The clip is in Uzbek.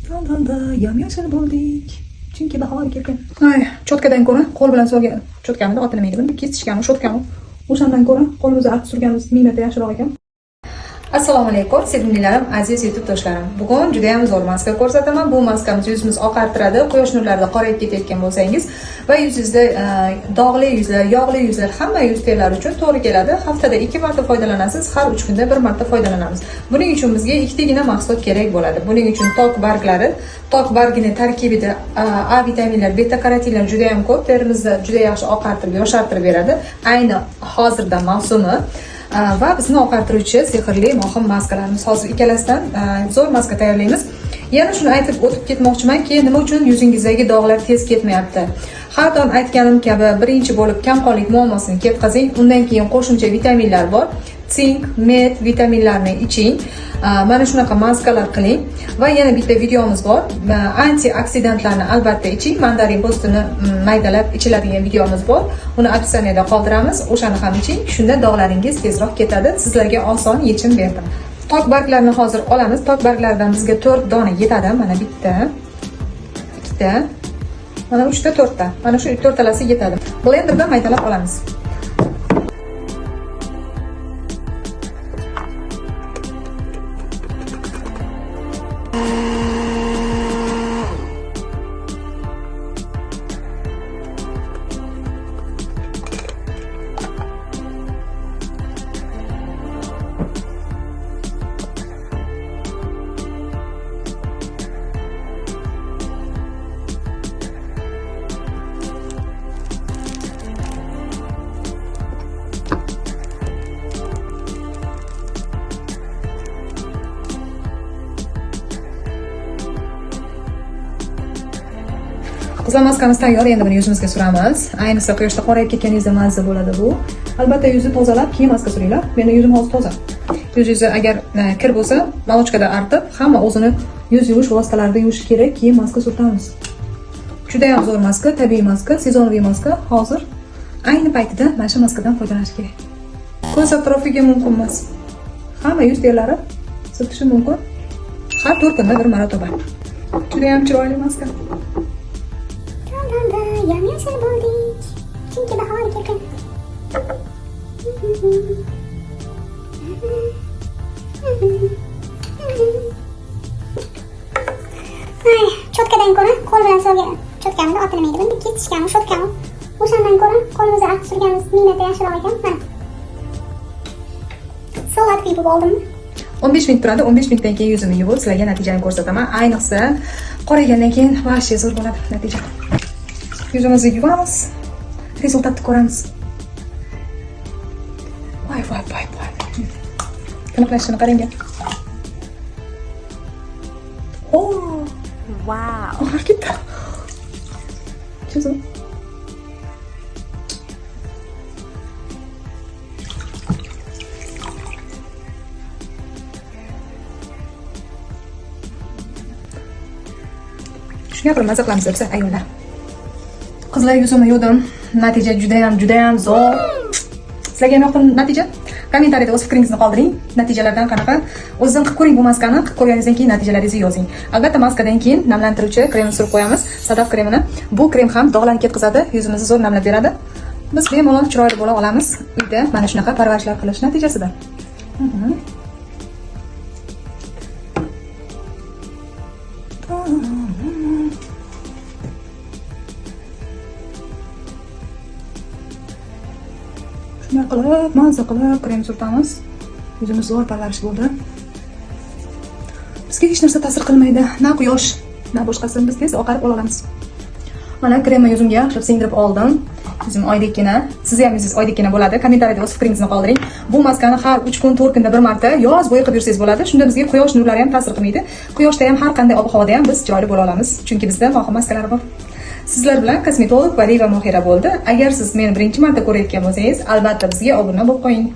Yam-yashil bo'ldik. Chunki bahor kelgan. Ay, cho'tkadan ko'ra qo'l bilan solgan cho'tkamni oti nima edi? Buni kesishgan, cho'tkami. O'shandan ko'ra qo'limizga artib surganimiz ming marta yaxshiroq ekan. Assalomu alaykum, sevimlilarim, aziz YouTube do'stlarim. Bugun juda ham zo'r maska ko'rsataman. Bu maskamiz yuzimizni oqartiradi. Quyosh nurlarida qorayib ketayotgan bo'lsangiz va yuzingizda dog'li yuzlar, yog'li yuzlar, hamma yuz terlari uchun to'g'ri keladi. Haftada 2 marta foydalanasiz, har 3 kunda 1 marta foydalanamiz. Buning uchun bizga ikkitagina mahsulot kerak bo'ladi. Buning uchun tok barglari, tok bargini tarkibida A vitaminlar, beta karotinlar juda ham ko'p, terimizni juda yaxshi oqartirib, yoshartirib beradi. Ayni hozirda mavsumi va bizni oqartiruvchi sehrli mohim maskalarimiz. Hozir ikkalasidan zo'r maska tayyorlaymiz. Yana shuni aytib o'tib ketmoqchimanki, nima uchun yuzingizdagi dog'lar tez ketmayapti. Har doim aytganim kabi, birinchi bo'lib kamqonlik muammosini ketkazing, undan keyin qo'shimcha vitaminlar bor. Sink, med vitaminlarni iching. Mana shunaqa maskalar qiling va yana bitta videomiz bor. Antioksidantlarni albatta iching. Mandarin postini maydalab ichiladigan videomiz bor. Uni opsiyada qoldiramiz. O'shani ham iching. Shunda dog'laringiz tezroq ketadi. Sizlarga oson yechim berdim. Tok barglarini hozir olamiz. Tok barglaridan bizga 4 dona yetadi. Mana bitta, ikkita, mana 3 ta, 4 ta. Mana shu 4 talasi yetadi. Blenderda maydalab olamiz. Qizlar maskamiz tayyor. Endi buni yuzimizga suramiz. Ayniqsa quyoshda qorayib ketganingizda mazza bo'ladi bu. Albatta yuzni tozalab, keyin maska suringlar. Meni yuzim hozir toza. Yuzingizni agar kir bo'lsa, malochkada artib, hamma o'zini yuz yuvish vositalarida yuvish kerak, keyin maska surtamiz. Juda ham zo'r maska, tabiiy maska, sezonviy maska. Hozir ayni paytida mana shu maskadan foydalanish kerak. Ko'z atrofiga mumkin emas. Hamma yuz terlari surtishi mumkin. Har 4 kunda 1 marotaba. Juda ham chiroyli maska. Yam-yashil bo'ldik. Chunki bahor kelgan. Ay, cho'tkadan ko'ra qo'l bilan solgan cho'tkamni oti nima edi? Buni kesishgan, cho'tkami. O'shandan ko'ra qo'limizga artib surganimiz ming marta yaxshiroq ekan. Mana. So'lat qilib oldimmi? 15 minut turadi. 15 minutdan keyin yuzimni yuvib, sizlarga natijani ko'rsataman. Ayniqsa qoraygandan keyin vashcha zo'r bo'ladi natija. Yuzimizni yuvamiz, rezultatni ko'ramiz. Voy. Tiniqlashini qarang. Oh, wow. Oxir ketdi. Chizim. Shunga bir maza qilamiz debsa ayollar. Qizlar yuzimni yuvdim. Natija juda ham zo'r. Sizlarga ham yoqdi natija? Kommentariyada o'z fikringizni qoldiring. Natijalardan qanaqa? O'zingizdan qilib ko'ring bu maskani. Qilib ko'rganingizdan keyin natijalaringizni yozing. Albatta maskadan keyin namlantiruvchi kremni surib qo'yamiz. Sadaf kremini. Bu krem ham dog'larni ketkazadi, yuzimizni zo'r namlab beradi. Biz bemalol chiroyli bo'la olamiz uyda mana shunaqa parvarishlar qilish natijasida. Shunday qilib, mazza qilib krem surtamiz. Yuzimiz zo'r parvarish bo'ldi. Bizga hech narsa ta'sir qilmaydi. Na quyosh, na boshqasi. Biz tez oqarib olamiz. Mana kremni yuzimga yaxshilab singdirib oldim. Yuzim oydekkina. Siz ham yuzingiz oydekkina bo'ladi. Kommentariyada o'z fikringizni qoldiring. Bu maskani har 3 kun, 4 kunda 1 marta yoz bo'yi qilib yursangiz bo'ladi. Shunda bizga quyosh nurlari ham ta'sir qilmaydi. Quyoshda ham har qanday ob-havoda ham biz chiroyli bo'la olamiz. Chunki bizda mohim maskalar bor. Sizlar bilan kosmetolog Valiva Mohira bo'ldi. Agar siz meni birinchi marta ko'rayotgan bo'lsangiz, albatta bizga obuna bo'lib qo'ying.